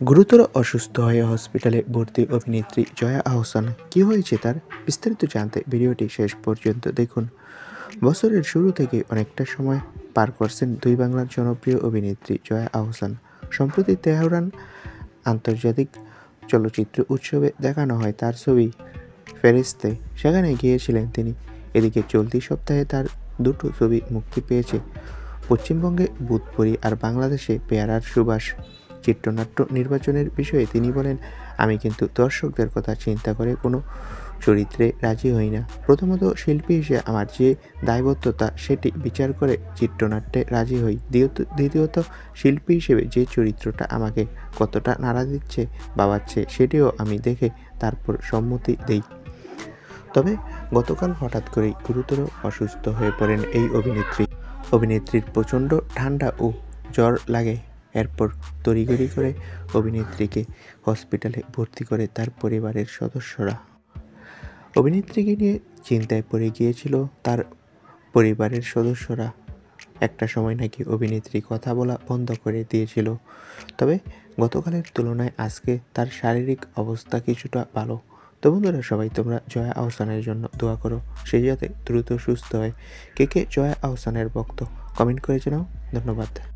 গুরুতর অসুস্থ হয়ে হসপিটালে ভর্তি অভিনেত্রী জয়া আহসান। কি হয়েছে তার? বিস্তারিত জানতে ভিডিওটি শেষ পর্যন্ত দেখুন। বছরের শুরু থেকে অনেকটা সময় পার করছেন দুই বাংলার জনপ্রিয় অভিনেত্রী জয়া আহসান। সম্প্রতি তেহরান আন্তর্জাতিক চলচ্চিত্র উৎসবে দেখানো হয় তার ছবি ফেরেশতে। সেখানে গিয়েছিলেন তিনি। এদিকে চলতি সপ্তাহে তার দুটো ছবি মুক্তি পেয়েছে। পশ্চিমবঙ্গে ভূতপরি আর বাংলাদেশে পেয়ারার সুবাস। চিত্রনাট্য নির্বাচনের বিষয়ে তিনি বলেন, আমি কিন্তু দর্শকদের কথা চিন্তা করে কোনো চরিত্রে রাজি হই না। প্রথমত শিল্পী হিসেবে আমার যে দায়বদ্ধতা সেটি বিচার করে চিত্রনাট্যে রাজি হই। দ্বিতীয়ত শিল্পী হিসেবে যে চরিত্রটা আমাকে কতটা নাড়া দিচ্ছে ভাবাচ্ছে সেটিও আমি দেখে তারপর সম্মতি দেই। তবে গতকাল হঠাৎ করেই গুরুতর অসুস্থ হয়ে পড়েন এই অভিনেত্রীর প্রচণ্ড ঠান্ডা ও জ্বর লাগে। এরপর তড়িঘড়ি করে অভিনেত্রীকে হসপিটালে ভর্তি করে তার পরিবারের সদস্যরা। অভিনেত্রীকে নিয়ে চিন্তায় পড়ে গিয়েছিল তার পরিবারের সদস্যরা। একটা সময় নাকি অভিনেত্রী কথা বলা বন্ধ করে দিয়েছিল। তবে গতকালের তুলনায় আজকে তার শারীরিক অবস্থা কিছুটা ভালো। তো বন্ধুরা, সবাই তোমরা জয়া আহসানের জন্য দোয়া করো, সে যাতে দ্রুত সুস্থ হয়। কে কে জয়া আহসানের ভক্ত কমেন্ট করে জানাও। ধন্যবাদ।